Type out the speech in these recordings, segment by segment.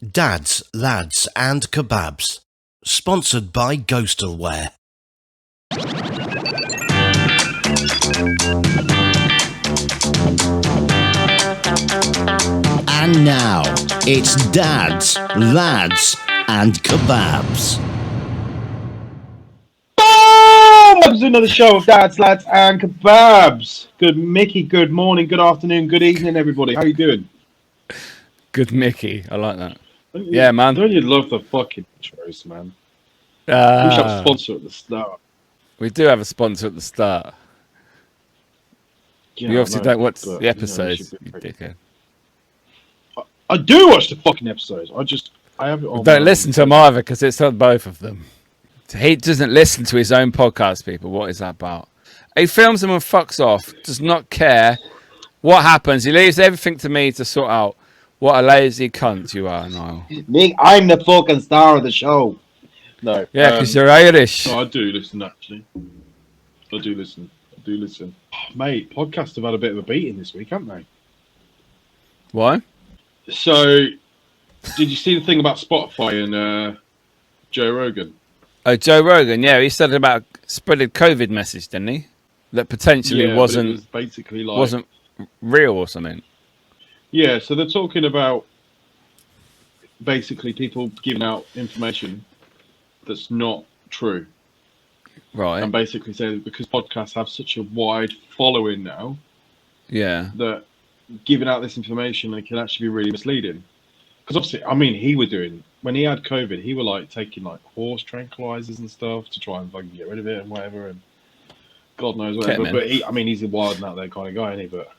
Dads, Lads and Kebabs. Sponsored by Ghostalware. And now, it's Dads, Lads and Kebabs. Welcome to another show of Dads, Lads and Kebabs. Good Mickey, good morning, good afternoon, good evening, everybody. How you doing? Good Mickey, I like that. Yeah, man. Don't you love the fucking intros, man? We should have a sponsor at the start. We do have a sponsor at the start. Yeah, you obviously don't watch but, the episodes, you you dickhead. I do watch the fucking episodes. I have it on. Don't listen to him either, because it's on both of them. He doesn't listen to his own podcast, people. What is that about? He films them and fucks off. Does not care what happens. He leaves everything to me to sort out. What a lazy cunt you are, Niall. Me, I'm the fucking star of the show. No. Yeah, because you're Irish. No, I do listen, actually. I do listen. Mate, podcasts have had a bit of a beating this week, haven't they? Why? So, did you see the thing about Spotify and Joe Rogan? Oh, Joe Rogan, yeah. He said about spreading COVID message, didn't he? That potentially wasn't, it was basically like, wasn't real or something. Yeah, so they're talking about basically people giving out information that's not true. Right. And basically saying because podcasts have such a wide following now, yeah, that giving out this information, it can actually be really misleading. Because obviously, I mean, he were doing, when he had COVID, he were like taking like horse tranquilizers and stuff to try and fucking get rid of it and whatever, and God knows whatever. But he's a wild and out there kind of guy, isn't he? But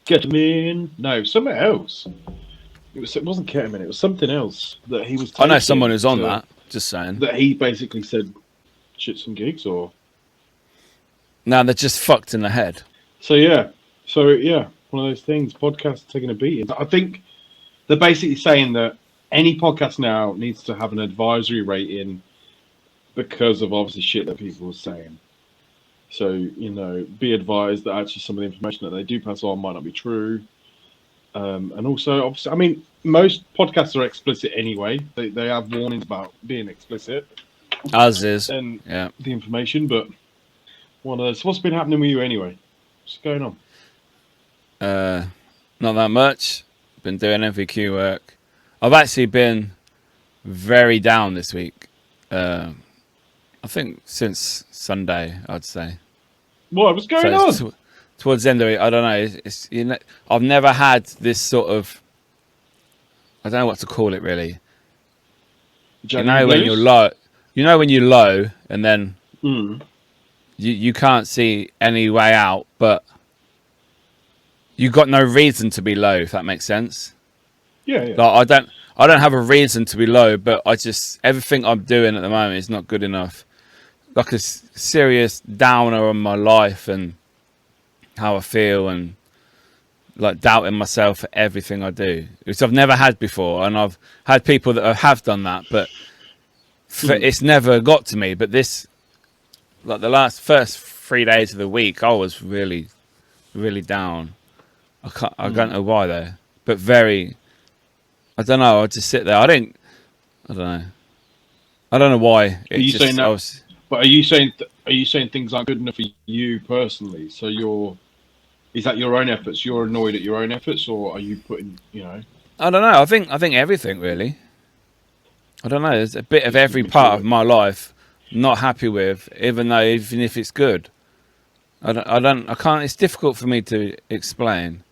ketamine, no, something else. It wasn't ketamine, it was something else that he was taking. I know someone who's on that, just saying. That he basically said shits and gigs, or? No, they're just fucked in the head. So yeah, one of those things, podcasts taking a beating. I think they're basically saying that any podcast now needs to have an advisory rating because of obviously shit that people are saying. So, be advised that actually some of the information that they do pass on might not be true. And also, obviously, I mean, most podcasts are explicit anyway. They have warnings about being explicit. As is. And yeah. The information, but one of those. What's been happening with you anyway? What's going on? Not that much. Been doing MVQ work. I've actually been very down this week. I think since Sunday, I'd say. What was going on? Towards the end of it, I don't know. I've never had this sort of. I don't know what to call it really. When you're low. When you're low, and then you can't see any way out, but you got no reason to be low. If that makes sense. Yeah. Like, I don't have a reason to be low, but everything I'm doing at the moment is not good enough. Like a serious downer on my life and how I feel, and like doubting myself for everything I do, which I've never had before. And I've had people that have done that, but it's never got to me. But this, like the first 3 days of the week, I was really, really down. I don't know why though, but very. I don't know. I just sit there. I don't know. I don't know why. Are you saying that? But are you saying things aren't good enough for you personally? So is that your own efforts? You're annoyed at your own efforts, or are you putting, I don't know. I think everything really. I don't know. There's a bit of every part of my life I'm not happy with, even if it's good. I can't. It's difficult for me to explain.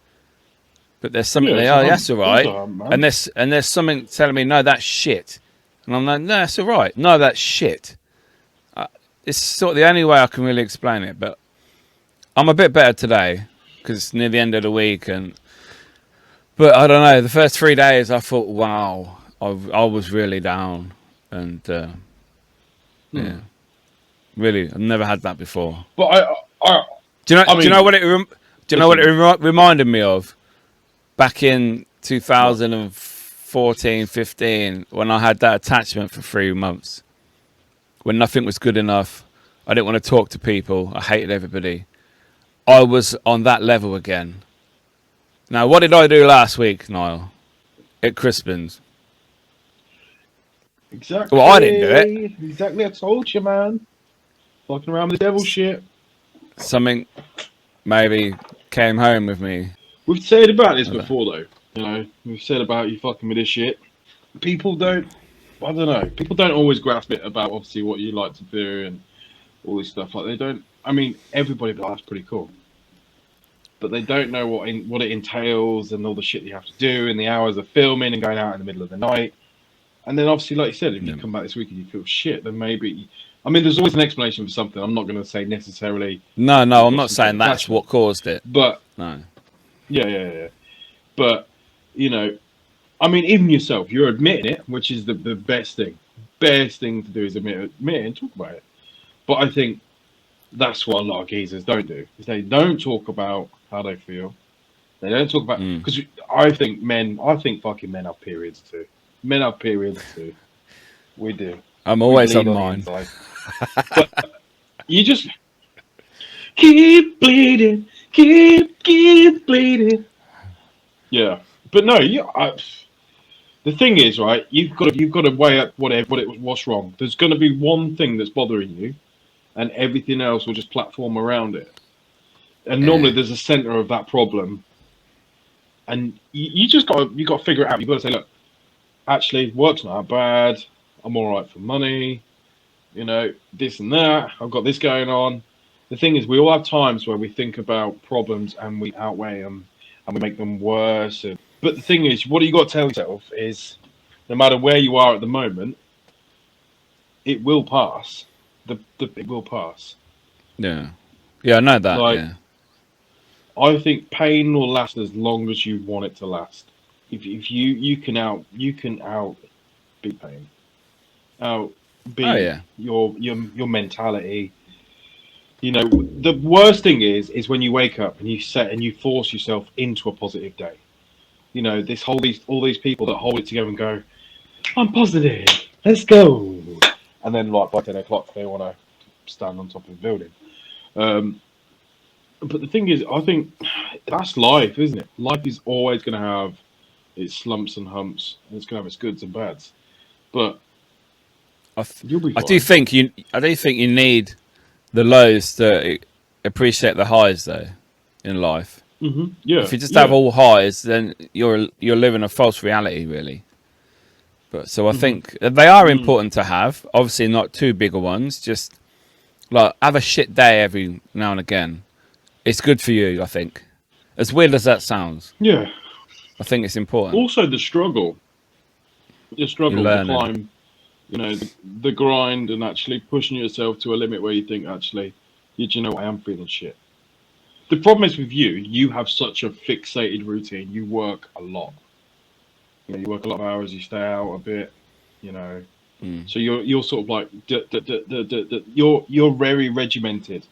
But there's something that's all right. And there's something telling me, no, that's shit. And I'm like, no, that's all right. No, that's shit. It's sort of the only way I can really explain it. But I'm a bit better today because it's near the end of the week. But I don't know. The first 3 days, I thought, wow, I was really down. And yeah, really, I've never had that before. But do you know what it reminded me of? Back in 2014, 15, when I had that attachment for 3 months, when nothing was good enough, I didn't want to talk to people, I hated everybody. I was on that level again. Now, what did I do last week, Niall? At Crispin's. Exactly. Well, I didn't do it. Exactly. I told you, man. Fucking around with the devil shit. Something maybe came home with me. We've said about this I don't- before, though. You know, we've said about you fucking with this shit. People don't. I don't know. People don't always grasp it about obviously what you like to do and all this stuff. Like they don't. I mean, everybody be like, that's pretty cool, but they don't know what it entails and all the shit you have to do and the hours of filming and going out in the middle of the night. And then obviously, like you said, if you come back this week and you feel shit, then maybe. I mean, there's always an explanation for something. I'm not going to say necessarily. No, I'm not saying that's what caused it. But no. Yeah. But you know, I mean, even yourself, you're admitting it, which is the best thing. Best thing to do is admit it and talk about it. But I think that's what a lot of geezers don't do. Is they don't talk about how they feel. They don't talk about because I think fucking men have periods too. Men have periods too. We do. I'm always on mine. But you just keep bleeding, keep bleeding. Yeah, but no, the thing is, right? You've got to weigh up what's wrong. There's going to be one thing that's bothering you, and everything else will just platform around it. And normally there's a center of that problem, and you just got to figure it out. You've got to say, look, actually, work's not that bad. I'm all right for money. You know, this and that. I've got this going on. The thing is, we all have times where we think about problems and we outweigh them and we make them worse. But the thing is, what you got to tell yourself is, no matter where you are at the moment, it will pass. It will pass. Yeah, I know that. Yeah. I think pain will last as long as you want it to last. If you can out be pain, out be your mentality. You know, the worst thing is when you wake up and you force yourself into a positive day. You know, all these people that hold it together and go, I'm positive, let's go, and then like by 10 o'clock they want to stand on top of a building. But the thing is, I think that's life, isn't it? Life is always going to have its slumps and humps, and it's going to have its goods and bads. But you'll be fine. I do think you need the lows to appreciate the highs, though, in life. Mm-hmm. Yeah. If you just have all highs, then you're living a false reality, really. But so I think they are important to have. Obviously, not too bigger ones. Just like have a shit day every now and again. It's good for you, I think. As weird as that sounds. Yeah. I think it's important. Also, the struggle to climb, you know, the grind and actually pushing yourself to a limit where you think, actually, you know, I am feeling shit. The problem is with you have such a fixated routine. You work a lot. You know, you work a lot of hours. You stay out a bit. You know, so you're sort of like you're very regimented.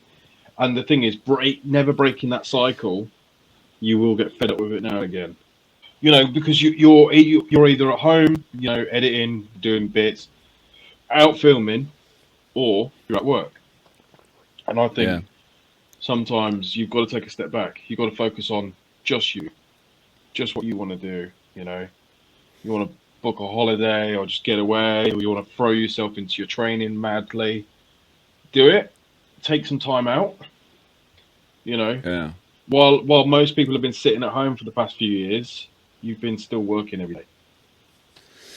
And the thing is, never breaking that cycle, you will get fed up with it now and again. You know, because you're either at home, you know, editing, doing bits, out filming, or you're at work. And I think sometimes you've got to take a step back. You've got to focus on just you, just what you want to do. You know, you want to book a holiday or just get away, or you want to throw yourself into your training madly. Do it. Take some time out. You know. Yeah. While most people have been sitting at home for the past few years, you've been still working every day.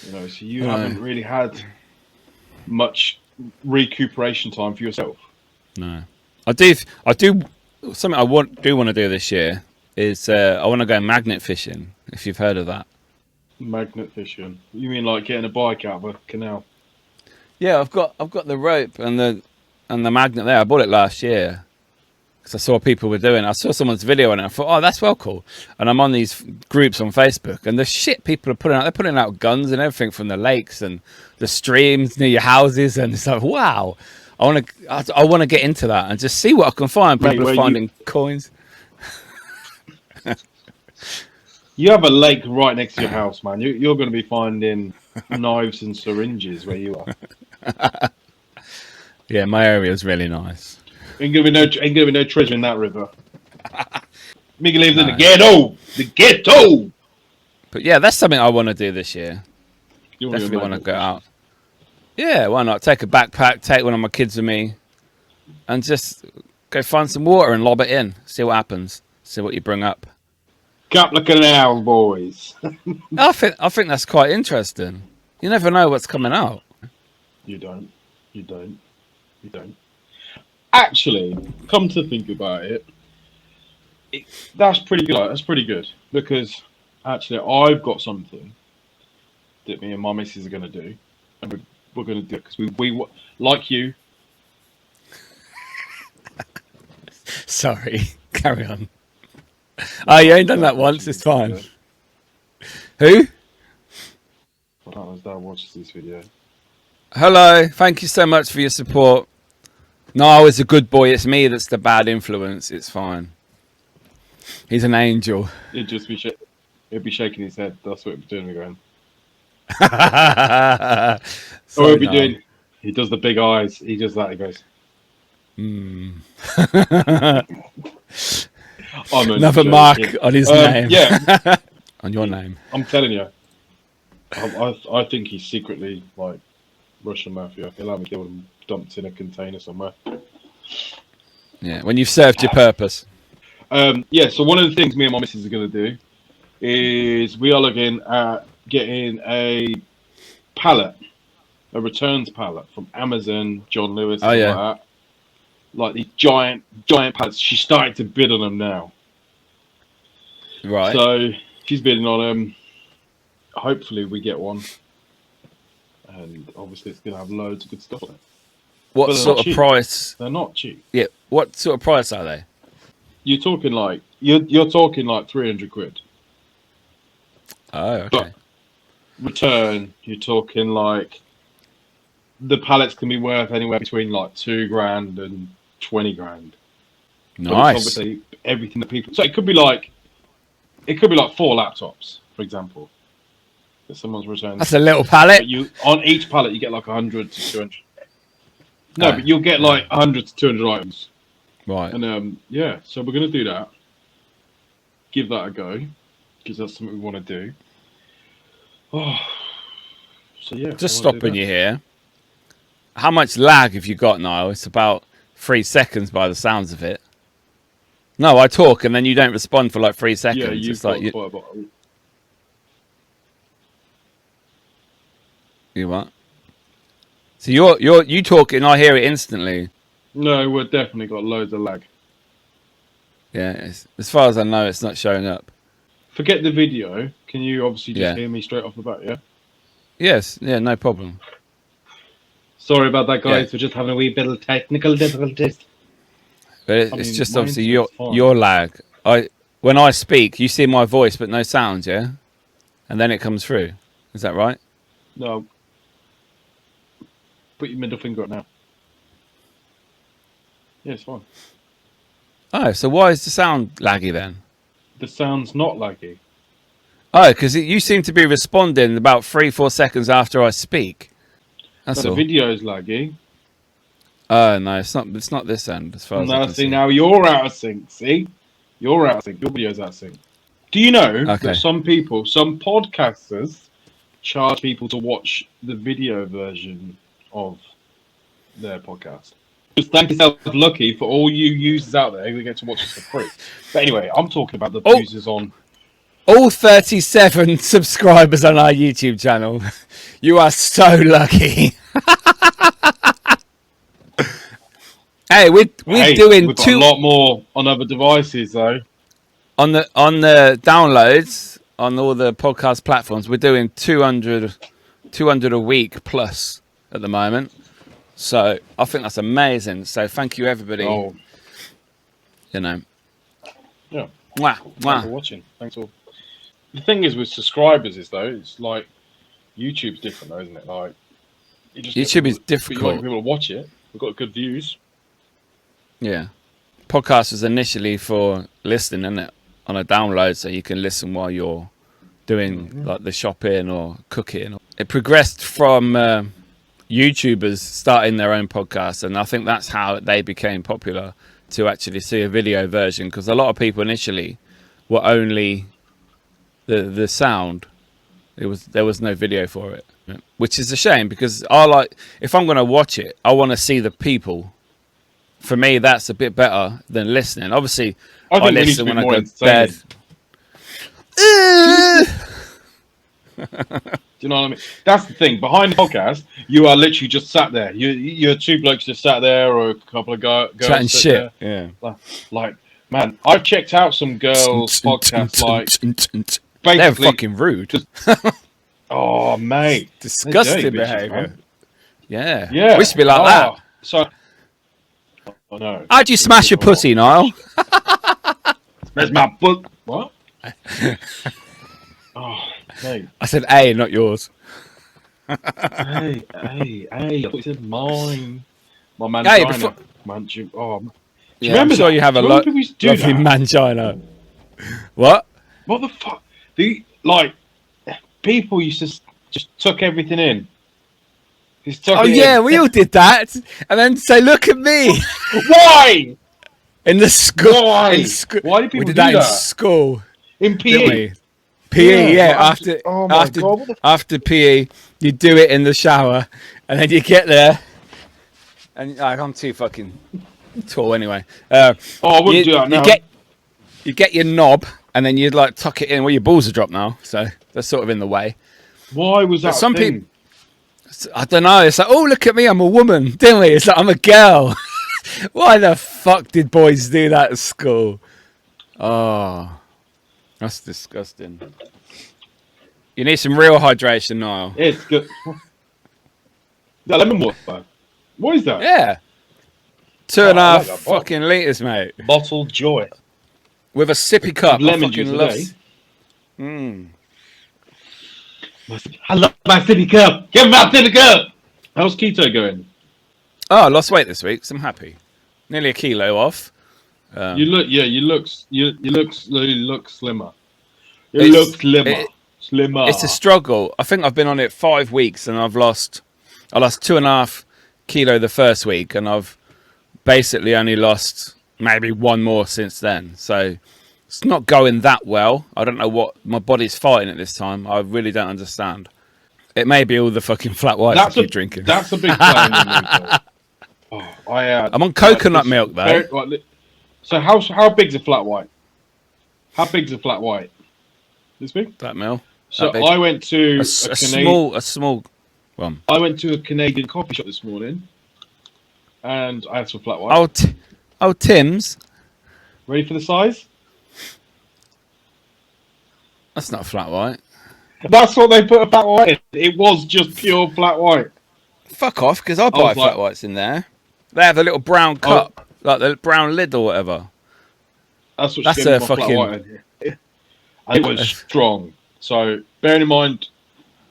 You know, so you haven't really had much recuperation time for yourself. No, I do. Something I do want to do this year is I want to go magnet fishing. If you've heard of that. Magnet fishing? You mean like getting a bike out of a canal? Yeah, I've got the rope and the magnet there. I bought it last year because I saw people were doing it. I saw someone's video on it. I thought, oh, that's well cool. And I'm on these groups on Facebook, and the shit people are putting out. They're putting out guns and everything from the lakes and the streams near your houses, and it's like, wow. I want to get into that and just see what I can find. People are finding coins. You have a lake right next to your house, man. You're going to be finding knives and syringes where you are. Yeah, my area is really nice. Ain't gonna be no treasure in that river. Miki lives in the ghetto. The ghetto. But yeah, that's something I want to do this year. Definitely want to go out. Yeah, why not? Take a backpack, take one of my kids with me, and just go find some water and lob it in. See what happens. See what you bring up. Couple of canal boys. I think that's quite interesting. You never know what's coming out. You don't. Actually, come to think about it, that's pretty good. That's pretty good because actually, I've got something that me and my missus are going to do, and we're going to do it because we like you. Sorry, carry on. Oh, you ain't done that once. It's fine. Who? I don't know if Dad watches this video. Hello. Thank you so much for your support. Niall is a good boy. It's me that's the bad influence. It's fine. He's an angel. He'd just be he'd be shaking his head. That's what he'd be doing. Going. Sorry, He'd be doing. He does the big eyes. He does that. He goes. Another mark on his name. Yeah. On your name. I'm telling you. I think he's secretly like Russian mafia. He'll have me killed and dumped in a container somewhere. Yeah, when you've served your purpose. Yeah, so one of the things me and my missus are going to do is we are looking at getting a pallet, a returns pallet from Amazon, John Lewis, Oh, yeah. like that. Like these giant pallets. She's starting to bid on them now. Right. So she's bidding on them. Hopefully we get one. And obviously it's going to have loads of good stuff on it. What sort of price? They're not cheap. Yeah. What sort of price are they? You're talking like you're talking like 300 quid. Oh, okay. But return, you're talking like the pallets can be worth anywhere between like 2 grand and 20 grand. Nice. Obviously, everything that people. So it could be like 4 laptops, for example, that someone's returned. That's a little pallet. But you on each pallet you get like 100 to 200. No, but you'll get like 100 to 200 items. Right. And yeah, so we're gonna do that. Give that a go because that's something we want to do. Oh, so yeah. Just stopping you here. How much lag have you got, Niall? It's about 3 seconds by the sounds of it. No, I talk and then you don't respond for like 3 seconds. Yeah, you've it's got like quite a bit. you what? So you talk and I hear it instantly. No, we've definitely got loads of lag. Yeah, as far as I know, it's not showing up. Forget the video. Can you obviously just Yeah. hear me straight off the bat? Yeah. Yes, yeah, no problem. Sorry about that, guys. Yeah. We're just having a wee bit of technical difficulties. But it's mean, just mine obviously seems fine. your lag. When I speak, you see my voice but no sound, yeah, and then it comes through. Is that right? No. Put your middle finger up now. Yeah, it's fine. Oh, so why is the sound laggy then? The sound's not laggy. Oh, because you seem to be responding about 3-4 seconds after I speak. That's But all. the video's laggy. Oh no, it's not. It's not this end as far as I Now, can see, see. now you're out of sync. See? You're out of sync. Your video's out of sync. Do you know Okay. that some podcasters, charge people to watch the video version of their podcast? Just thank yourself lucky for all you users out there who get to watch this for free. But anyway, I'm talking about the users on. All 37 subscribers on our YouTube channel. You are so lucky. Hey, we're doing we've got a lot more on other devices though. On the downloads on all the podcast platforms. We're doing 200 a week plus at the moment. So I think that's amazing. So thank you everybody. Oh, You know. yeah. Mwah, Thanks for mwah. watching. Thanks all. The thing is with subscribers is though, it's like YouTube's different though, isn't it? Like you just YouTube is but you difficult. want people to watch it. We've got good views. Yeah. Podcast was initially for listening, isn't it? On a download so you can listen while you're doing like the shopping or cooking. It progressed from YouTubers starting their own podcasts, and I think that's how they became popular, to actually see a video version, because a lot of people initially were only the sound. There was no video for it, which is a shame because if I'm going to watch it, I want to see the people. For me, that's a bit better than listening. Obviously, I think we need to listen be when I more go to bed. Do you know what I mean? That's the thing. Behind the podcast, you are literally just sat there. You're two blokes just sat there, or a couple of girls Chatting shit. there. Yeah. Like, man, I've checked out some girls' podcasts. Like, they're basically, fucking rude. oh, mate, Disgusting behaviour. Yeah. Yeah. We should be like that. So, oh no. How'd you smash your pussy, Niall? Smash my book. What? Oh, mate. I said A, not yours. Hey, I thought you said mine. My man. Hey, Yeah, I'm sure you have a lovely mangina. What? What the fuck? People used to just tuck everything in. Oh yeah, we all did that, and then say, "Look at me." Why? In the school. Why? Why did people do that? In school? In PE. PE, yeah. God, After PE, you do it in the shower, and then you get there, and I'm too fucking tall anyway. I wouldn't do that now. You get your knob, and then you'd like tuck it in. Well, your balls are dropped now, so they're sort of in the way. Why was that? Some people, I don't know. It's like, oh, look at me, I'm a woman, didn't we? It's like I'm a girl. Why the fuck did boys do that at school? Oh. That's disgusting. You need some real hydration, Niall. It's good. That lemon water. What is that? Yeah. 2.5 fucking litres, mate. Bottled joy. With a sippy cup. Lemon juice I love my sippy cup. Give me my sippy cup. How's keto going? Oh, I lost weight this week, so I'm happy. Nearly a kilo off. You look slimmer. You look slimmer. Slimmer. It's a struggle. I think I've been on it 5 weeks, and I lost 2.5 kilo the first week, and I've basically only lost maybe 1 more since then. So it's not going that well. I don't know what my body's fighting at this time. I really don't understand. It may be all the fucking flat whites I keep drinking. That's a big plan in me. I'm on coconut milk though. So how big's a flat white? How big's a flat white? This big? That mil. So I went to a small one. I went to a Canadian coffee shop this morning, and I had some flat white. Oh, Tim's. Ready for the size? That's not flat white. That's what they put a flat white in. It was just pure flat white. Fuck off, because I buy flat whites in there. They have a little brown cup, like the brown lid or whatever. That's a fucking. Flat white in. And it was strong. So bearing in mind,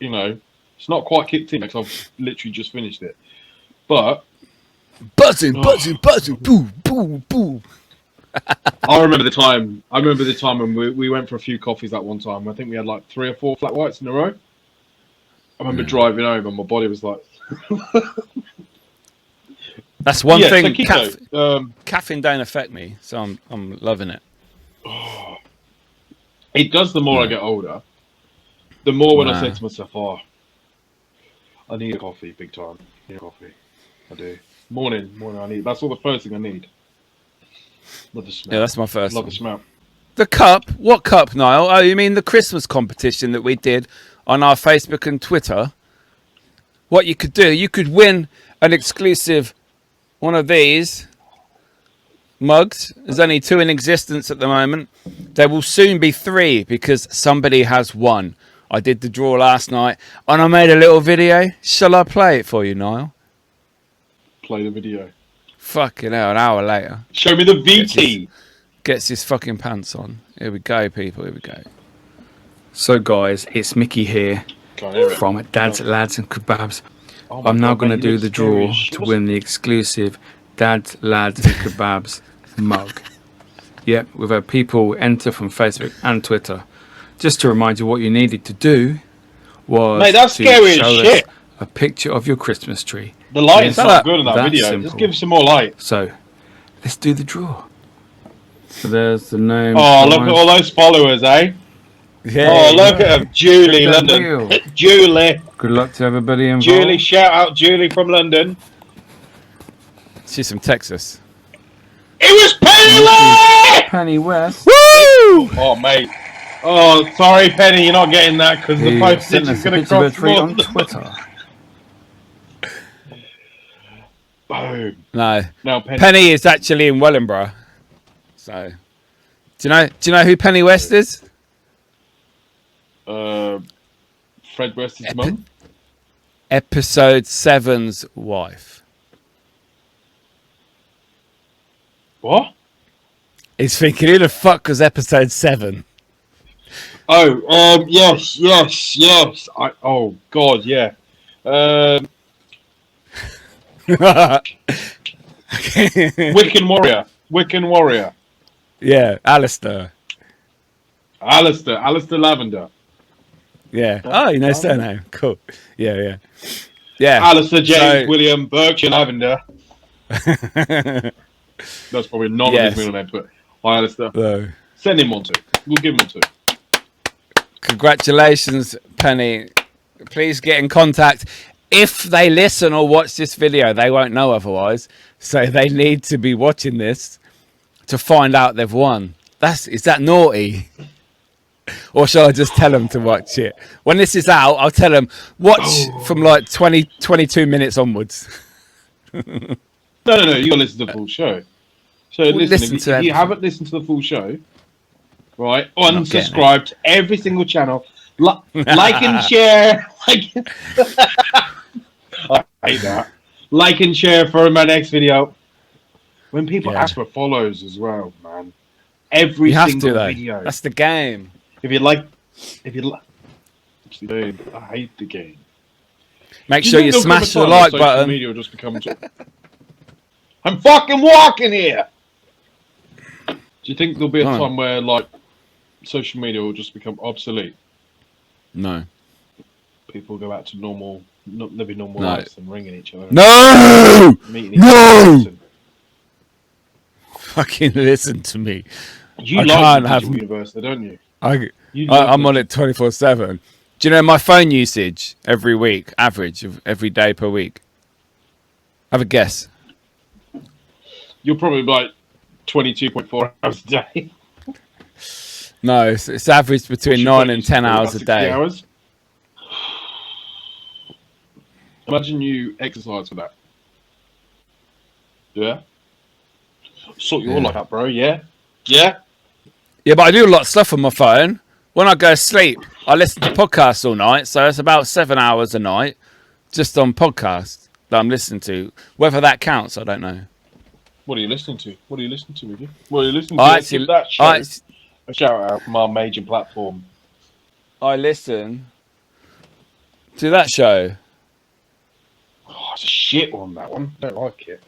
it's not quite kicked in because I've literally just finished it. But buzzing, boom, boom, boom. I remember the time when we went for a few coffees at one time. I think we had like 3 or 4 flat whites in a row. I remember driving home and my body was like. That's one thing. Caffeine don't affect me, so I'm loving it. It does the more I get older. The more when I say to myself, I need a coffee, big time. I need a coffee. I do. Morning, I need. That's all the first thing I need. Love the smell. Yeah, that's my first. Love the smell. The cup? What cup, Niall? Oh, you mean the Christmas competition that we did on our Facebook and Twitter? What you could do, you could win an exclusive one of these mugs. There's only 2 in existence at the moment. There will soon be 3 because somebody has won. I did the draw last night and I made a little video. Shall I play it for you, Niall? Play the video. Fucking hell, an hour later. Show me the VT. Gets his fucking pants on. Here we go, people. Here we go. So, guys, it's Mickey here from Dads Lads and Kebabs. I'm now going to do the draw to win the exclusive Dads Lads and Kebabs mug. Yep, we've had people enter from Facebook and Twitter. Just to remind you, what you needed to do was that's scary show as shit. us a picture of your Christmas tree. The lighting's not good in that video. Simple. Just give us some more light. So, let's do the draw. So there's the name. Oh, look at all those followers, eh? Yeah, Oh, look at him, Julie, Check that London. wheel. Julie, Good luck to everybody involved. Julie, shout out Julie from London. She's from Texas. It was Penny! Penny West. Woo! Oh, mate. Oh, sorry, Penny, you're not getting that because the postage is going to cost more on Twitter. Boom. No, Now, Penny is actually in Wellingborough. So, do you know who Penny West is? Fred West's mum. Episode 7's wife. What? He's thinking, who the fuck was episode 7? Oh, yes. Oh, God, yeah. Wiccan Warrior. Yeah, Alistair. Alistair Lavender. Yeah. Oh, you know surname. Cool. Yeah. Alistair James William Berkshire Lavender. That's probably not his middle name, but hi, Alistair. Send him one too. We'll give him one too. Congratulations, Penny. Please get in contact. If they listen or watch this video, they won't know otherwise. So they need to be watching this to find out they've won. Is that naughty? Or shall I just tell them to watch it? When this is out, I'll tell them, watch from like 22 minutes onwards. No, you got to listen to the full show. So listen if you haven't listened to the full show, right, unsubscribe to every single channel. Like and share. I hate that. Like and share for my next video. When people ask for follows as well, man. Every single video. That's the game. If you like, I hate the game. Make sure you smash the like button. Media will just become I'm fucking walking here. Do you think there'll be a time where like social media will just become obsolete? No. People go back to living normal lives and ringing each other. No! Fucking listen to me. You like Digital University, don't you? I'm on it 24/7. Do you know my phone usage every week, average of every day per week? Have a guess. You're probably like 22.4 hours a day. No, it's averaged between 9 and 10 hours a day. Hours? Imagine you exercise for that. Yeah? Sort your life out, bro, yeah? Yeah? Yeah, but I do a lot of stuff on my phone. When I go to sleep, I listen to podcasts all night, so it's about 7 hours a night just on podcasts that I'm listening to. Whether that counts, I don't know. What are you listening to? What are you listening to, Mickey? What are you listening to? That show. A shout out from our major platform. I listen to that show. Oh, it's a shit one, that one. I don't like it.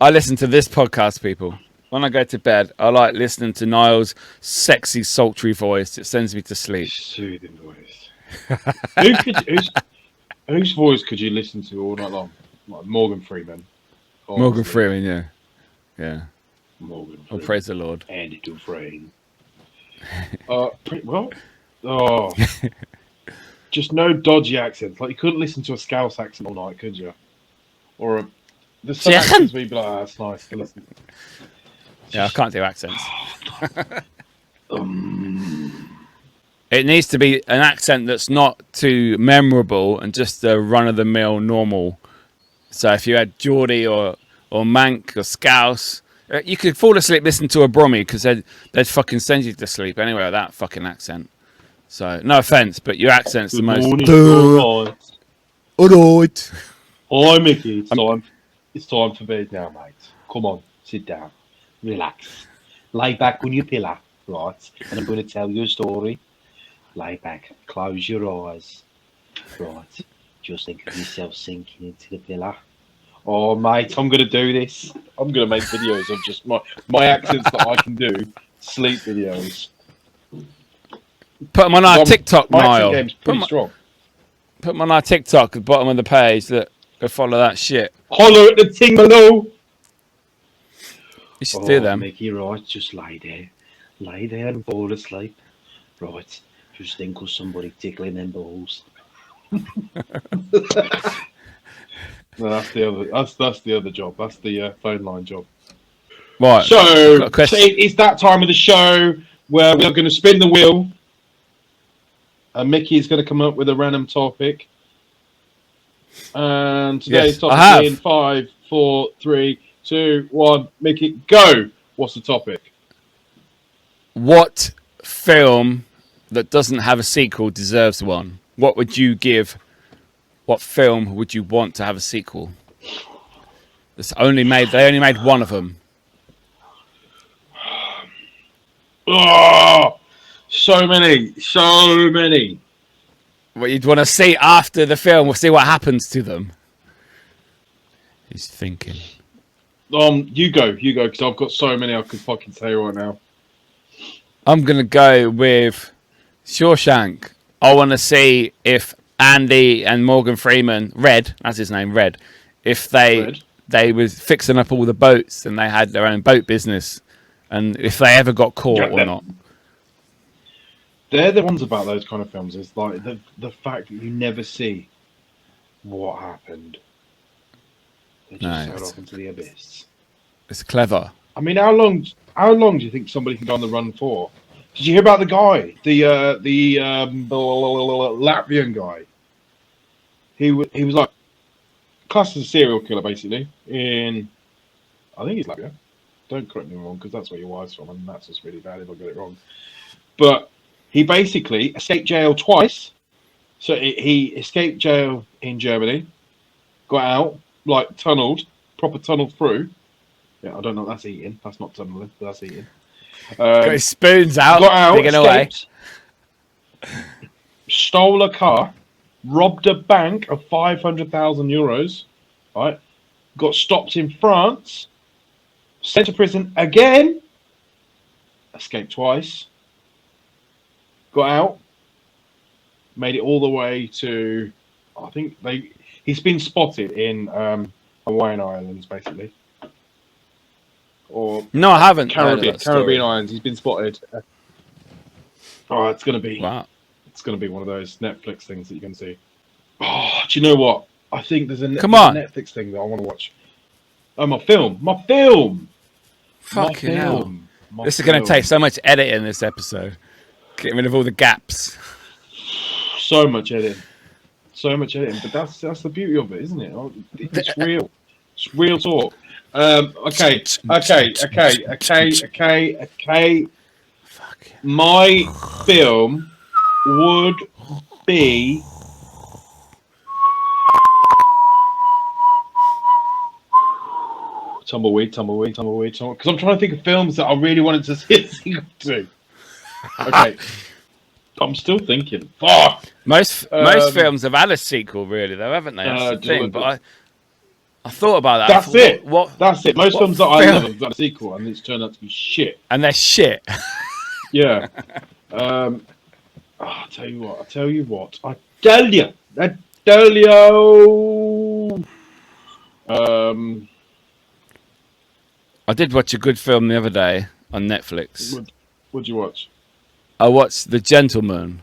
I listen to this podcast, people. When I go to bed, I like listening to Niall's sexy, sultry voice. It sends me to sleep. Soothing voice. Whose voice could you listen to all night long? Like Morgan Freeman. Honestly. Morgan Freeman, yeah. Morgan Freeman. Oh, praise the Lord. Andy Dufresne. Just no dodgy accents. Like you couldn't listen to a Scouse accent all night, could you? Or there's some accents where you'd be like, that's nice to listen to. Yeah, I can't do accents. It needs to be an accent that's not too memorable and just a run-of-the-mill normal. So if you had Geordie or Manc or Scouse, you could fall asleep listening to a Brummy because they'd fucking send you to sleep anyway with that fucking accent. So no offence, but your accent's the most. Alright. Hi, Mickey. It's time for bed now, mate. Come on, sit down. Relax. Lay back on your pillow, right? And I'm going to tell you a story. Lay back. Close your eyes. Right. Just think of yourself sinking into the pillow. Oh, mate, I'm going to do this. I'm going to make videos of just my accents that I can do. Sleep videos. Put them on our TikTok, my Niall. game's pretty strong. Put them on our TikTok at the bottom of the page. Go follow that shit. Holler at the thing below. You should do them. Mickey, right, just lay there. Lay there and fall asleep. Right. Just think of somebody tickling them balls. No, that's the other. That's the other job. That's the phone line job. Right. So, I've got a question. it's that time of the show where we're going to spin the wheel, and Mickey's going to come up with a random topic. And today's Yes, I topic have. in 5, 4, 3, 2, 1. Mickey, go. What's the topic? What film that doesn't have a sequel deserves one? What would you give? What film would you want to have a sequel? They only made one of them. Oh, so many. What you'd want to see after the film, we'll see what happens to them. He's thinking. You go, because I've got so many I could fucking say right now. I'm gonna go with Shawshank. I want to see if Andy and Morgan Freeman, Red, that's his name, Red, if they was fixing up all the boats and they had their own boat business, and if they ever got caught or not. They're the ones about those kind of films. Is like the fact that you never see what happened. They just sailed off into the abyss. It's clever. I mean, how long do you think somebody can go on the run for? Did you hear about the guy, the Latvian guy? He was like classed as a serial killer, basically. I think he's Latvia. Don't correct me wrong, because that's where your wife's from, and that's just really bad if I get it wrong. But he basically escaped jail twice. So he escaped jail in Germany, got out, like proper tunneled through. Yeah, I don't know. That's eating. That's not tunneling. That's eating. Got his spoons out, got out, digging away. Stole a car, robbed a bank of 500,000 euros. Right, got stopped in France, sent to prison again, escaped twice, got out, made it all the way to, I think he's been spotted in Hawaiian Islands, basically. Or no, I haven't. Caribbean Islands. He's been spotted. Oh, it's gonna be. Wow. It's gonna be one of those Netflix things that you can see. Oh, do you know what? I think there's a Netflix thing that I want to watch. Oh, my film. Fucking hell. This is going to take so much editing, this episode. Getting rid of all the gaps. So much editing. But that's the beauty of it, isn't it? It's real. It's real talk. Okay. My film would be. Tumbleweed. Because I'm trying to think of films that I really wanted to see a sequel to. Okay. I'm still thinking. Fuck! Most films have had a sequel, really, though, haven't they? That's the thing. But I thought about that. That's it. That's it. Most films that I love have got a sequel, and it's turned out to be shit. And they're shit. Yeah. I tell you what. I did watch a good film the other day on Netflix. What'd you watch? I watched The Gentleman.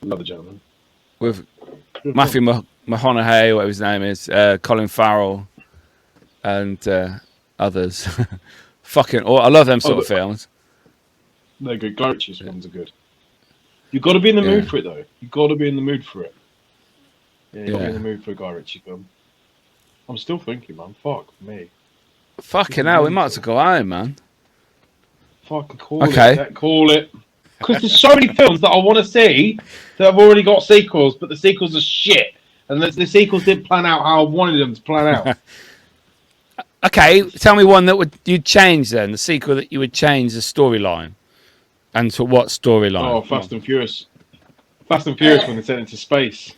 Another Gentleman. With Matthew McConaughey, whatever his name is, Colin Farrell, and others. I love them sort of films. They're good. Guy Ritchie's ones are good. You've got to be in the mood for it, though. You've got to be in the mood for it. Yeah, you've got to be in the mood for a Guy Ritchie film. I'm still thinking, man. Fuck me. Fucking hell, we might as well go home, man. Fucking call it. Call it. Because there's so many films that I want to see that have already got sequels, but the sequels are shit. And the sequels didn't plan out how I wanted them to plan out. Okay, tell me one that you'd change then. The sequel that you would change the storyline. And to what storyline? Oh, Fast and Furious. Fast and Furious when they sent into space.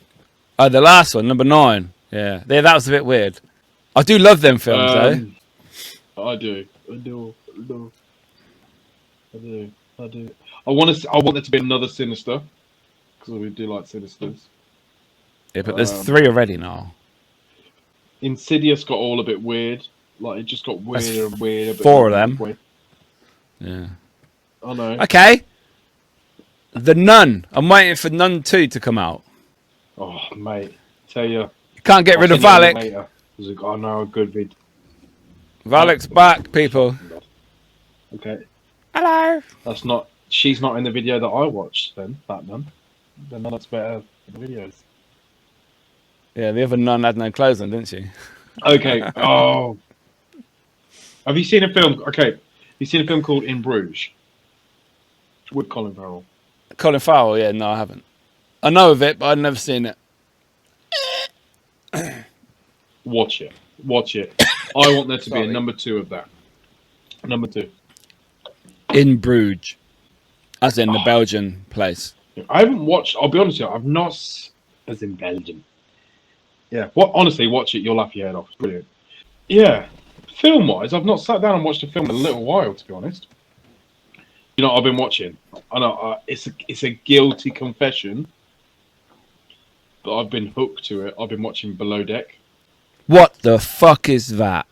Oh, the last one, number 9. Yeah, that was a bit weird. I do love them films, though. I do. I want there to be another Sinister, because we do like Sinisters. Yeah, but there's 3 already now. Insidious got all a bit weird. Like, it just got weirder and weirder. 4 of them. Yeah. I know. Okay. The Nun. I'm waiting for Nun 2 to come out. Oh, mate, tell you. You can't get rid of Valak. I was like, oh no, a good vid. Valak's back, people. Okay. Hello. That's not. She's not in the video that I watched. Then that Nun. The Nun that's better in the videos. Yeah, the other nun had no clothes on, didn't she? Okay. Oh. Have you seen a film? Okay. Have you seen a film called In Bruges with Colin Farrell? Colin Farrell, yeah, no, I haven't. I know of it, but I've never seen it. Watch it. Watch it. I want there to be a Sorry. number 2 of that. Number 2. In Bruges. As in the Belgian place. I haven't watched. I'll be honest with you. I've not. As in Belgium. Yeah. What? Honestly, watch it. You'll laugh your head off. It's brilliant. Yeah. Film-wise, I've not sat down and watched a film in a little while, to be honest. You know what I've been watching? I know it's a guilty confession, but I've been hooked to it. I've been watching Below Deck. What the fuck is that?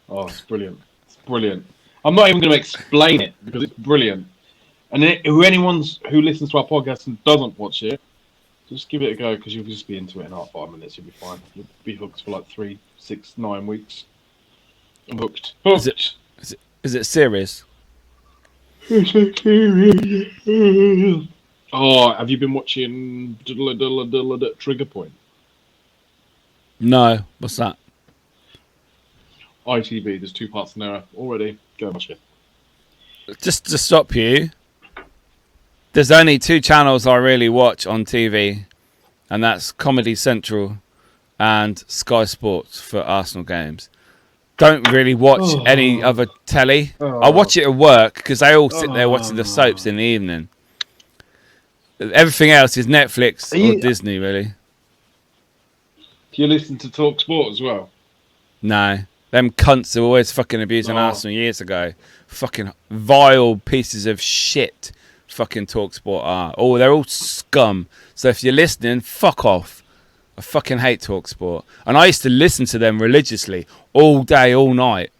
Oh, it's brilliant. It's brilliant. I'm not even going to explain it because it's brilliant. And who listens to our podcast and doesn't watch it, just give it a go because you'll just be into it in 5 minutes. You'll be fine. You'll be hooked for like 3, 6, 9 weeks. I'm hooked. Hooked. Is it serious? Oh, have you been watching Trigger Point? No. What's that? ITV. There's 2 parts in there already. Go and watch it. Just to stop you, there's only 2 channels I really watch on TV, and that's Comedy Central and Sky Sports for Arsenal games. Don't really watch any other telly. I watch it at work because they all sit there watching the soaps in the evening. Everything else is Netflix or Disney, really. Do you listen to Talk Sport as well? No. Them cunts are always fucking abusing Arsenal years ago. Fucking vile pieces of shit fucking TalkSport are. Oh, they're all scum. So if you're listening, fuck off. I fucking hate TalkSport. And I used to listen to them religiously all day, all night.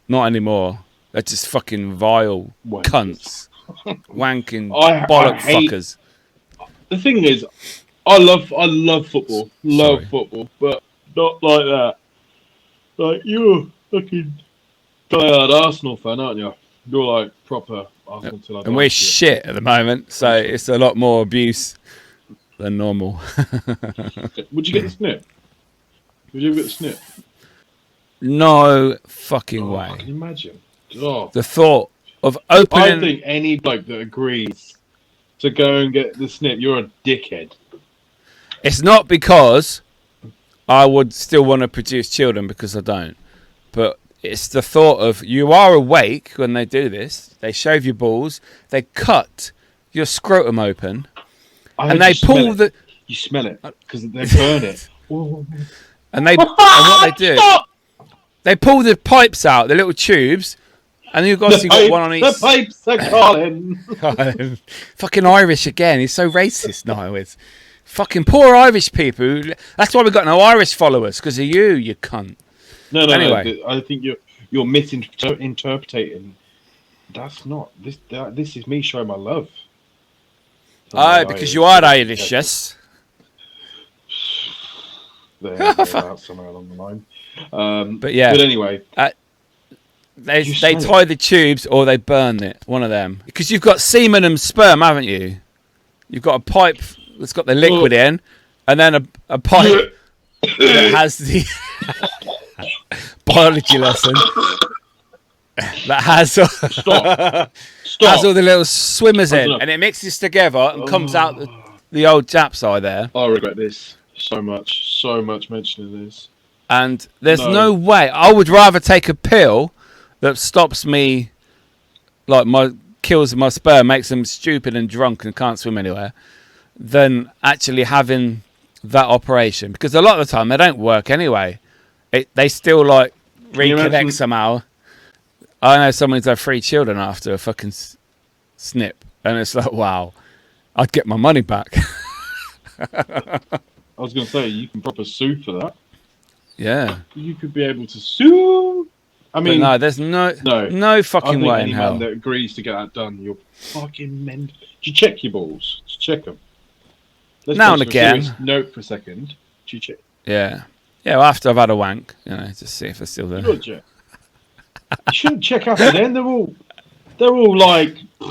Not anymore. They're just fucking vile cunts. Wanking bollock fuckers. The thing is, I love football. Love football, but not like that. Like, you're a fucking diehard Arsenal fan, aren't you? You're like proper Arsenal till I die. And we're shit at the moment, so it's a lot more abuse than normal. Would you get the snip? Would you ever get the snip? No fucking way. I can imagine. Oh. The thought of opening... I think any bloke that agrees to go and get the snip, you're a dickhead. It's not because I would still want to produce children, because I don't. But it's the thought of you are awake when they do this. They shave your balls. They cut your scrotum open. And they pull the... You smell it because they burn it. And what they do... They pull the pipes out, the little tubes, and you've got one on each... The pipes are calling. Fucking Irish again. He's so racist, Niall. It's fucking poor Irish people. That's why we've got no Irish followers, because of you cunt. No. Anyway. I think you're misinterpreting. That's not... This is me showing my love. Oh, because you are Irish, yes? Somewhere along the line. But yeah. But anyway, they tie the tubes or they burn it. One of them, because you've got semen and sperm, haven't you? You've got a pipe that's got the liquid in, and then a pipe that has the biology lesson that has has all the little swimmers in, and it mixes together and comes out the old Jap's eye there. I regret this so much mentioning this. And there's no way. I would rather take a pill that stops me, kills my sperm, makes them stupid and drunk and can't swim anywhere, than actually having that operation. Because a lot of the time they don't work anyway. They still reconnect somehow. I know someone who's had 3 children after a fucking snip, and it's like, wow, I'd get my money back. I was going to say, you can proper sue for that. Yeah. You could be able to sue. I But mean, no, there's no I fucking think way in any hell. man that agrees to get that done, you're fucking men. Do you check your balls? Just check them. Let's Now go and to a again. serious note for a second. Do you check? Yeah. Yeah, well, after I've had a wank, just see if they're still there. You check. You shouldn't check after then. They're all like. They're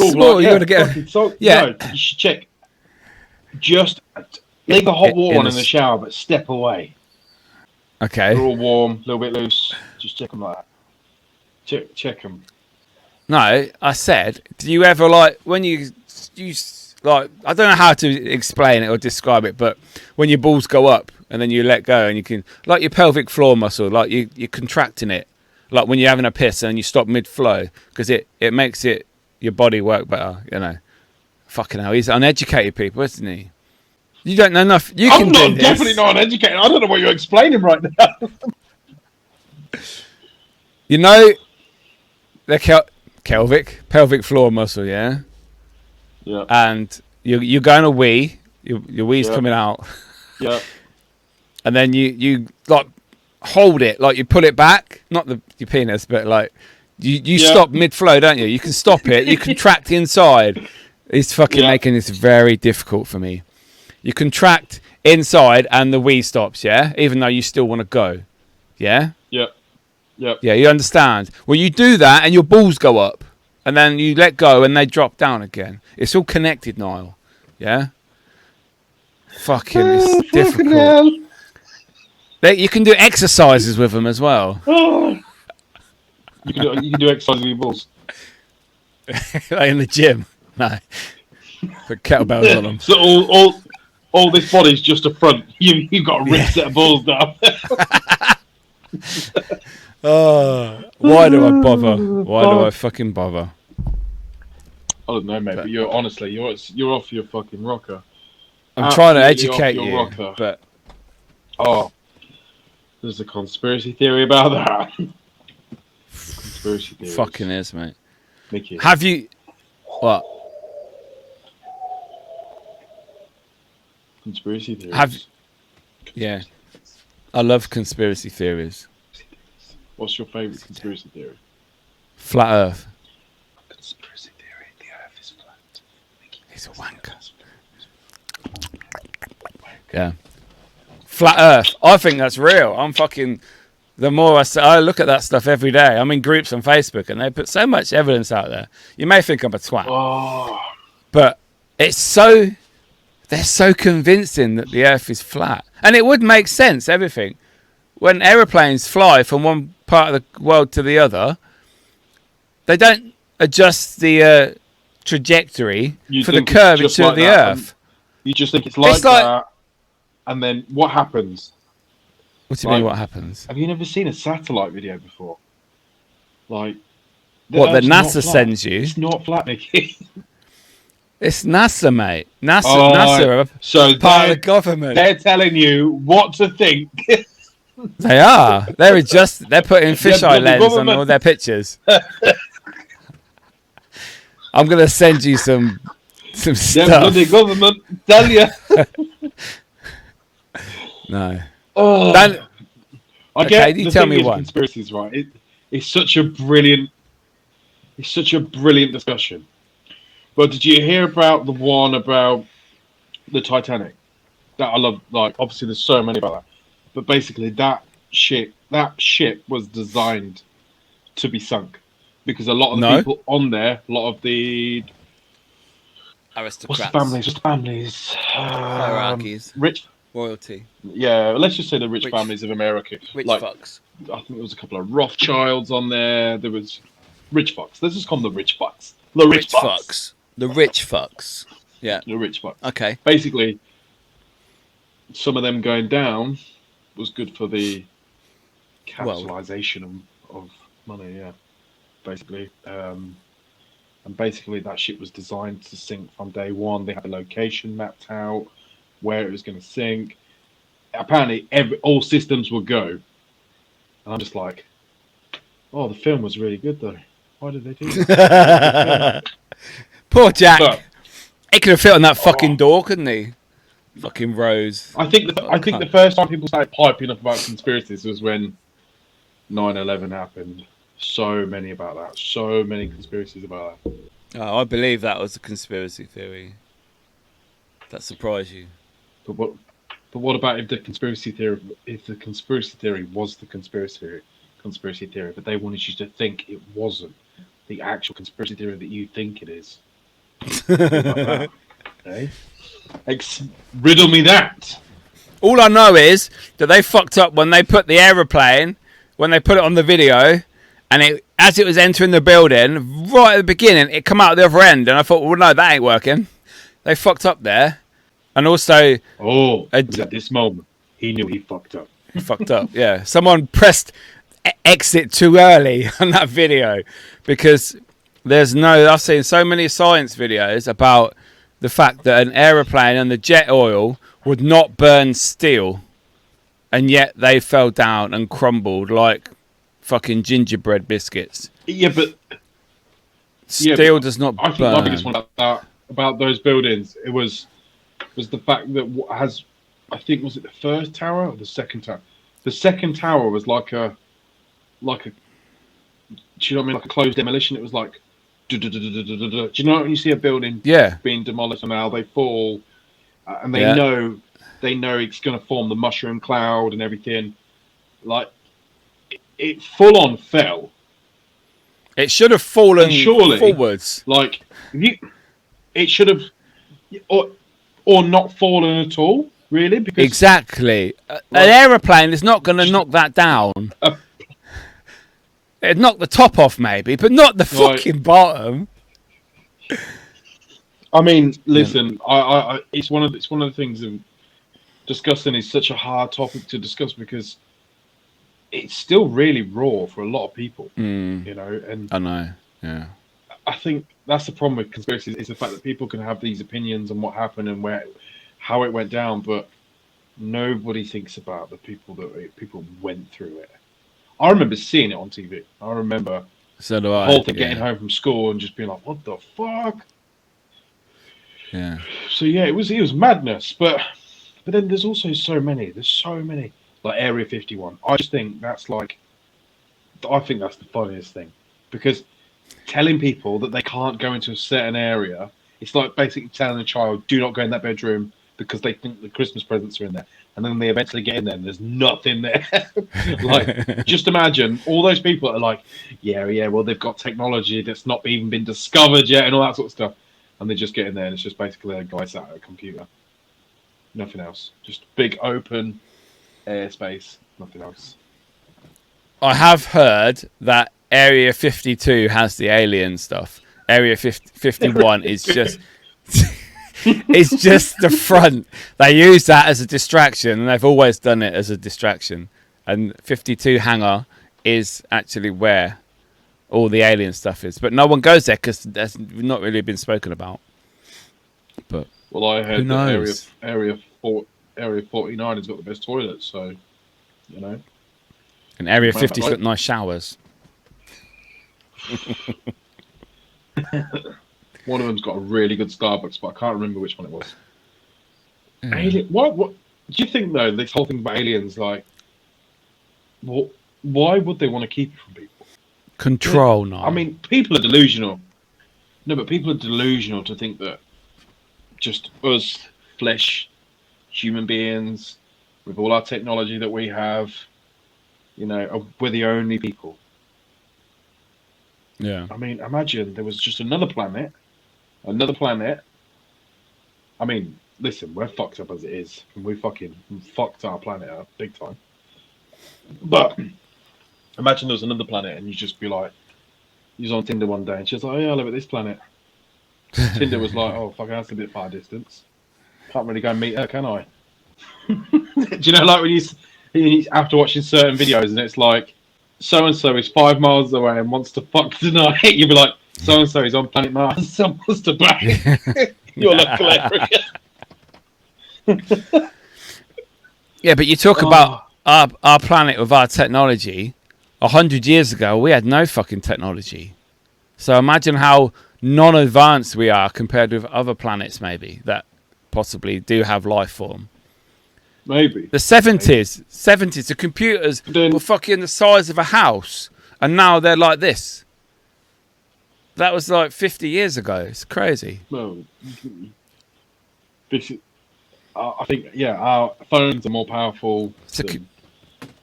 all Small, like, you yeah, gotta get. fucking salt. Yeah. No, you should check. Just leave the hot water on in the s- shower, but step away. Okay. They're all warm, a little bit loose. Just check them like that. Check them. No, I said, do you ever like when you like? I don't know how to explain it or describe it, but when your balls go up and then you let go and you can, like your pelvic floor muscle, like you're contracting it, like when you're having a piss and you stop mid-flow because it makes your body work better. Fucking hell, he's uneducated people, isn't he? You don't know enough. I'm not definitely not uneducated. I don't know what you're explaining right now. You know the pelvic floor muscle, yeah. Yeah. And you're going to wee. Your wee's coming out. Yeah. And then you like hold it, like you pull it back, not your penis, but like you stop mid-flow, don't you? You can stop it. You contract inside. It's fucking making this very difficult for me. You contract inside and the wee stops, yeah? Even though you still want to go. Yeah? Yeah. Yep. Yeah, you understand. Well, you do that and your balls go up. And then you let go and they drop down again. It's all connected, Niall. Yeah? Fucking, it's difficult. You can do exercises with them as well. Oh. You can do exercise with your balls. Like in the gym. No. Put kettlebells on them. So all this body's just a front. You've got a ripped set of balls down. Oh, why do I bother? Why do I fucking bother? I don't know, mate. But you're honestly, you're off your fucking rocker. I'm trying to Absolutely educate off you, your rocker. but there's a conspiracy theory about that. Conspiracy theory. fucking is, mate. Miki. Have you? What? Conspiracy theories. Yeah, I love conspiracy theories. What's your favourite conspiracy theory? Flat Earth. Conspiracy theory. The Earth is flat. He's a wanker. Yeah. Flat Earth. I think that's real. I'm fucking. The more I look at that stuff every day. I'm in groups on Facebook and they put so much evidence out there. You may think I'm a twat, but it's so. They're so convincing that the Earth is flat, and it would make sense. Everything. When aeroplanes fly from one part of the world to the other, they don't adjust the trajectory for the curvature of the Earth. You just think it's like that, and then what happens? What do you mean? What happens? Have you never seen a satellite video before? Like what that NASA sends you? It's not flat, Mickey. It's NASA, mate. NASA are so part of the government. They're telling you what to think. They are. They're putting fisheye lens on all their pictures. I'm gonna send you some stuff. Bloody government tell you. No. Oh, I get. You tell me what. Conspiracies, right? It's such a brilliant discussion. But did you hear about the one about the Titanic? That I love. Like, obviously, there's so many about that. But basically, that ship was designed to be sunk because a lot of the people on there, a lot of the aristocrats, what's the families, hierarchies, rich royalty. Yeah, let's just say the rich families of America. Rich like, fucks. I think there was a couple of Rothschilds on there. There was rich fucks. Let's just call them the rich fucks. The rich fucks. The rich fucks. Yeah. The rich fucks. Okay. Basically, some of them going down was good for the capitalization of money, yeah. Basically. And basically that ship was designed to sink from day one. They had the location mapped out, where it was going to sink. Apparently, all systems would go. And I'm just like, oh, the film was really good, though. Why did they do that? Poor Jack. He could have fit on that fucking door, couldn't he? Fucking Rose. I think the first time people started piping up about conspiracies was when 9/11 happened. So many about that. So many conspiracies about that. Oh, I believe that was a conspiracy theory. That surprised you. But what about if the conspiracy theory was the conspiracy theory, but they wanted you to think it wasn't the actual conspiracy theory that you think it is? What about that? Eh? Riddle me that. All I know is that they fucked up when they put the aeroplane, when they put it on the video, and as it was entering the building, right at the beginning, it come out the other end, and I thought, well, no, that ain't working. They fucked up there. And also... at this moment, he knew he fucked up. He fucked up, yeah. Someone pressed exit too early on that video, because I've seen so many science videos about the fact that an aeroplane and the jet oil would not burn steel, and yet they fell down and crumbled like fucking gingerbread biscuits. Yeah, but steel does not burn. I think my biggest one about those buildings, it was the fact that I think, was it the first tower or the second tower? The second tower was like a do you know what I mean? Like a closed demolition. It was like, do you know when you see a building being demolished and how they fall, and they know it's going to form the mushroom cloud and everything. Like it full on fell. It should have fallen forwards. Like it should have, or not fallen at all. Really, because exactly, an aeroplane is not going to knock that down. It'd knock the top off maybe, but not the fucking bottom. I mean, listen, I it's one of the things of discussing is such a hard topic to discuss because it's still really raw for a lot of people, you know. And I know, yeah. I think that's the problem with conspiracies is the fact that people can have these opinions on what happened and how it went down, but nobody thinks about the people went through it. I remember seeing it on TV. I remember the whole thing getting home from school and just being like, "What the fuck?" Yeah. So yeah, it was madness, but then there's also so many. There's so many, like Area 51. I think that's the funniest thing, because telling people that they can't go into a certain area, it's like basically telling a child, "Do not go in that bedroom," because they think the Christmas presents are in there, and then they eventually get in there and there's nothing there. Like, just imagine all those people that are like, yeah, well, they've got technology that's not even been discovered yet and all that sort of stuff, and they just get in there and it's just basically a guy sat at a computer, nothing else, just big open airspace, nothing else. I have heard that Area 52 has the alien stuff. Area 51 is just... It's just the front. They use that as a distraction, and they've always done it as a distraction. And 52 hangar is actually where all the alien stuff is. But no one goes there because that's not really been spoken about. But I heard that Area 49 has got the best toilets, so you know. And Area 50's got nice showers. One of them's got a really good Starbucks, but I can't remember which one it was. Alien, what do you think though? This whole thing about aliens, like, why would they want to keep it from people? Control, no. I mean, people are delusional. No, but people are delusional to think that just us, flesh, human beings, with all our technology that we have, you know, we're the only people. Yeah. I mean, imagine there was just another planet. I mean, listen, we're fucked up as it is. We fucking fucked our planet up big time. But imagine there was another planet and you just be like, you was on Tinder one day and she's like, "Oh yeah, I live at this planet." Tinder was like, "Oh fuck, that's a bit far distance. Can't really go and meet her, can I?" Do you know, like when you after watching certain videos and it's like, so and so is 5 miles away and wants to fuck tonight, you'd be like, so and so is on planet Mars, someone's to back. You're like hilarious. Yeah, but you talk about our planet with our technology. 100 years ago, we had no fucking technology. So imagine how non-advanced we are compared with other planets, maybe that possibly do have life form. Maybe. The 70s, the computers Then- were fucking the size of a house, and now they're like this. That was like 50 years ago. It's crazy. Well, this is, I think, yeah, our phones are more powerful Than than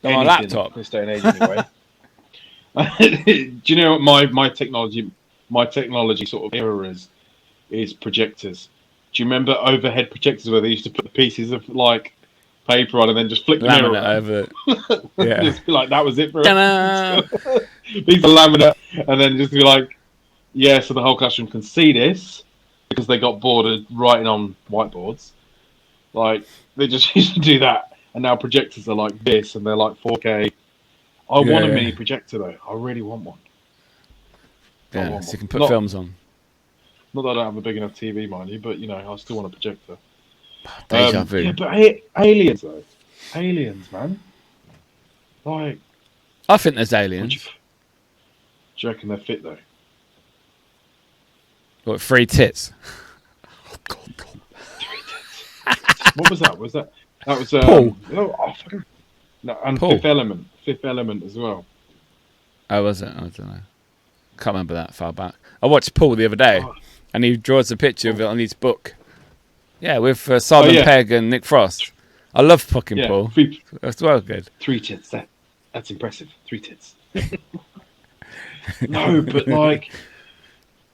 my anything laptop. in this day and age, anyway. Do you know what my technology sort of era is projectors? Do you remember overhead projectors where they used to put the pieces of like paper on and then just flick the mirror Laminate around? over. Yeah. Just be like that was it for Ta-da! piece of laminate, and then just be like, yeah, so the whole classroom can see this because they got bored of writing on whiteboards. Like they just used to do that, and now projectors are like this, and they're like 4K. I want a Yeah. mini projector though. I really want one. Yeah, so you can put Not- films on. Not that I don't have a big enough TV, mind you, but you know, I still want a projector. Deja vu. Yeah, but aliens though, aliens, man. Like, I think there's do aliens. you reckon they're fit though? What, 3 tits? What was that? Was that was Paul. fucking, no, and Paul. Fifth Element as well. Oh, was it? I don't know. Can't remember that far back. I watched Paul the other day, Oh. and he draws a picture of it on his book. Yeah, with Simon yeah. Pegg and Nick Frost. I love fucking Yeah, Paul. three That's well good. tits. That's impressive. 3 tits. No, but like,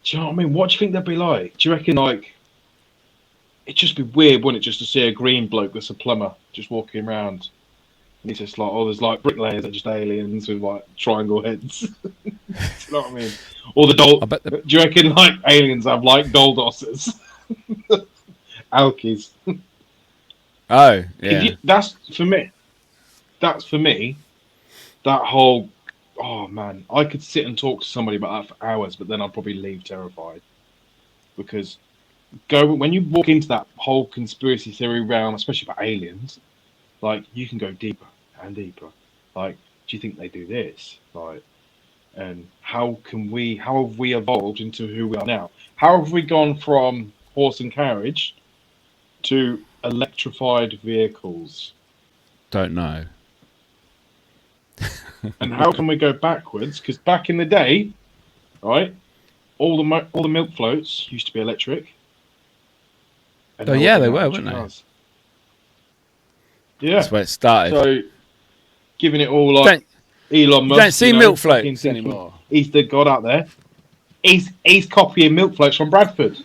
do you know what I mean? What do you think they'd be like? Do you reckon like it'd just be weird, wouldn't it, just to see a green bloke that's a plumber just walking around? And he's just like, oh, there's like bricklayers that are just aliens with like triangle heads. Do you know what I mean? Or the doll. I bet Do you reckon like aliens have like doldosses? Alkies. Oh, yeah. That's for me. That whole, oh man, I could sit and talk to somebody about that for hours, but then I'd probably leave terrified because when you walk into that whole conspiracy theory realm, especially about aliens, like you can go deeper and deeper. Like, do you think they do this? Like, and how have we evolved into who we are now? How have we gone from horse and carriage to electrified vehicles? Don't know. And how can we go backwards? Because back in the day, right, all the milk floats used to be electric. And Oh, now yeah, we're they doing were, electric weren't they? cars. Yeah. That's where it started. So, giving it all like Elon Musk. don't see you know, milk fucking floats thinking anymore. He's the god out there. He's copying milk floats from Bradford.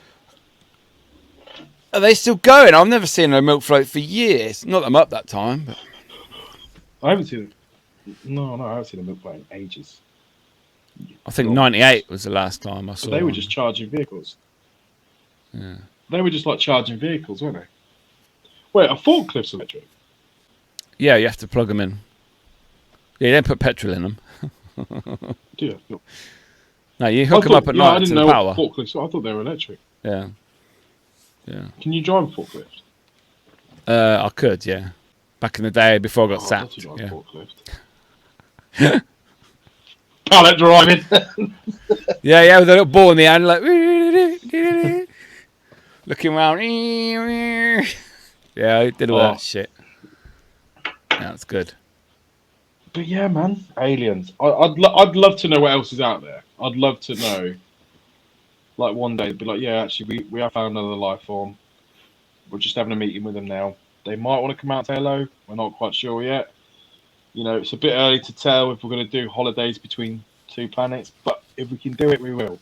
Are they still going? I've never seen a milk float for years. Not that I'm up that time. But... I haven't seen it. No, I haven't seen a milk float in ages. I think 98 was the last time I saw But they were one. just charging vehicles. Yeah. They were just like charging vehicles, weren't they? Wait, a forklift's electric? Yeah, you have to plug them in. Yeah, you don't put petrol in them. Yeah. No, you hook them up at I night to didn't the know power. what forklifts were. I thought they were electric. Yeah. Yeah. Can you drive a forklift? I could, yeah. Back in the day before I got I'd love sacked. to drive Yeah. a forklift. Pallet driving. Yeah, with a little ball in the hand, like looking around. Yeah, I did all that shit. Yeah, that's good. But yeah, man, aliens. I'd love to know what else is out there. I'd love to know. Like one day, be like, yeah, actually, we have found another life form. We're just having a meeting with them now. They might want to come out and say hello. We're not quite sure yet. You know, it's a bit early to tell if we're going to do holidays between 2 planets, but if we can do it, we will.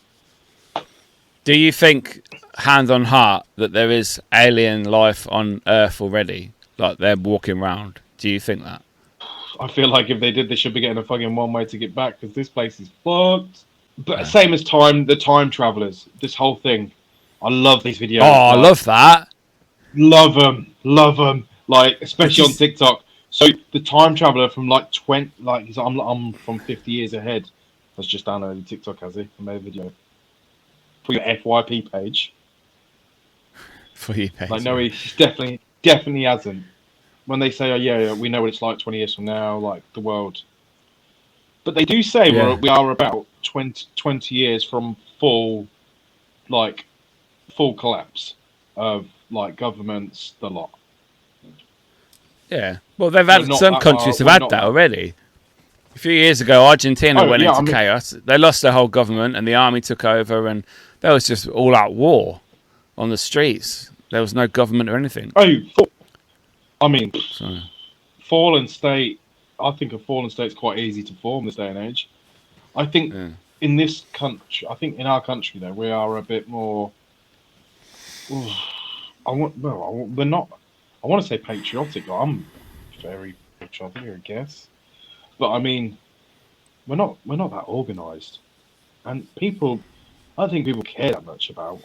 Do you think, hand on heart, that there is alien life on Earth already? Like they're walking around? Do you think that? I feel like if they did, they should be getting a fucking one way to get back because this place is fucked. But same as the time travelers, this whole thing. I love these videos. Oh, I love that. Love them. Like, especially on TikTok. So the time traveler from like 20, like I'm from 50 years ahead. That's just downloaded TikTok, has he? I made a video for your FYP page. For you, Paige. Like, no, he definitely hasn't. When they say, oh yeah, we know what it's like 20 years from now, like the world. But they do say we are about 20 years from full collapse of like governments, the lot. Yeah. Well, they've had not some that countries far- have we're had not that that- already. A few years ago, Argentina Oh, went yeah, into I mean- chaos. They lost their whole government, and the army took over, and there was just all-out war on the streets. There was no government or anything. I mean, So, fallen state. I think a fallen state's quite easy to form this day and age. I think yeah. in this country, I think in our country though, we are a bit more. We're not. I want to say patriotic. I'm very patriotic, I guess, but I mean, we're not that organised, and people. I don't think people care that much about.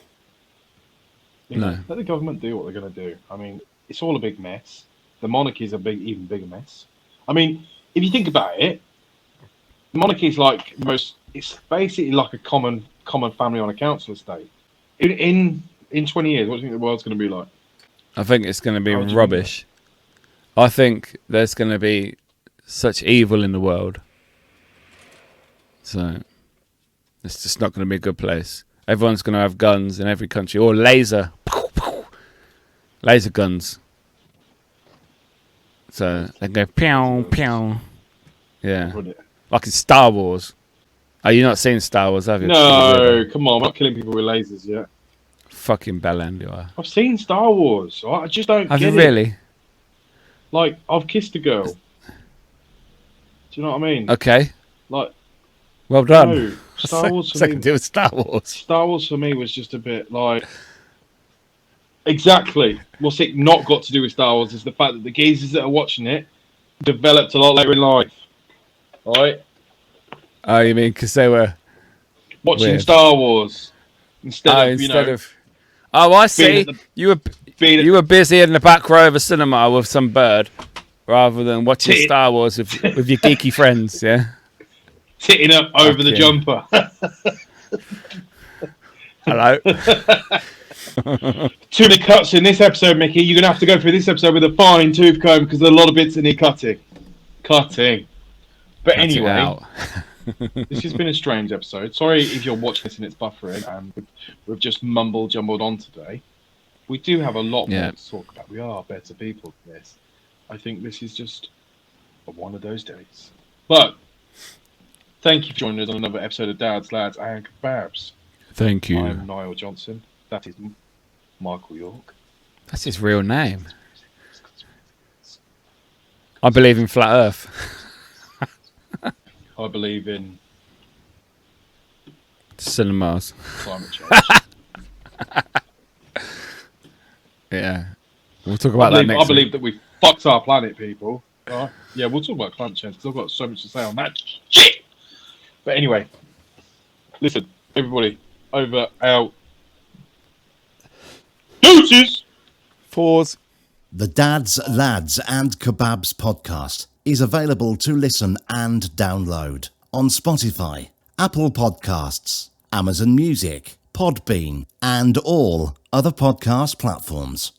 No. Let the government do what they're going to do. I mean, it's all a big mess. The monarchy's even bigger mess. I mean, if you think about it, the monarchy's like it's basically like a common family on a council estate. In 20 years, what do you think the world's going to be like? I think it's going to be How do you rubbish. I think there's going to be such evil in the world. So it's just not going to be a good place. Everyone's going to have guns in every country, or laser guns. So they go pew pew. Yeah, Would it? like in Star Wars. Oh, you not seen Star Wars, have you? No, come on, we're not killing people with lasers yet. Fucking bellend you are. I've seen Star Wars. I just don't Have get you it. really? Like, I've kissed a girl. Do you know what I mean? Okay. Like, Well done. no, Star Wars for Second me. deal with Star Wars. Star Wars for me was just a bit like. Exactly. What's it not got to do with Star Wars is the fact that the geezers that are watching it developed a lot later in life. Right? Oh, you mean because they were Watching weird. Star Wars instead of, Oh, I see. at the- You were busy in the back row of a cinema with some bird, rather than watching Tit- Star Wars with your geeky friends. Yeah. sitting up over the Okay. jumper. Hello. Too many cuts in this episode, Mickey. You're going to have to go through this episode with a fine tooth comb because there's a lot of bits that need cutting. But Cut it anyway, out. this has been a strange episode. Sorry if you're watching this and it's buffering and we've just jumbled on today. We do have a lot more to talk about. We are better people than this. I think this is just one of those days. But thank you for joining us on another episode of Dads, Lads and Kebabs. Thank you. I'm Niall Johnson. That is Michael York. That's his real name. I believe in flat Earth. I believe in Cinemas. climate change. Yeah. We'll talk about that next I believe week. that we fucked our planet, people. Yeah, we'll talk about climate change because I've got so much to say on that shit. But anyway, listen, everybody, over, out. Deuces! Fours. The Dads, Lads and Kebabs podcast is available to listen and download on Spotify, Apple Podcasts, Amazon Music, Podbean, and all other podcast platforms.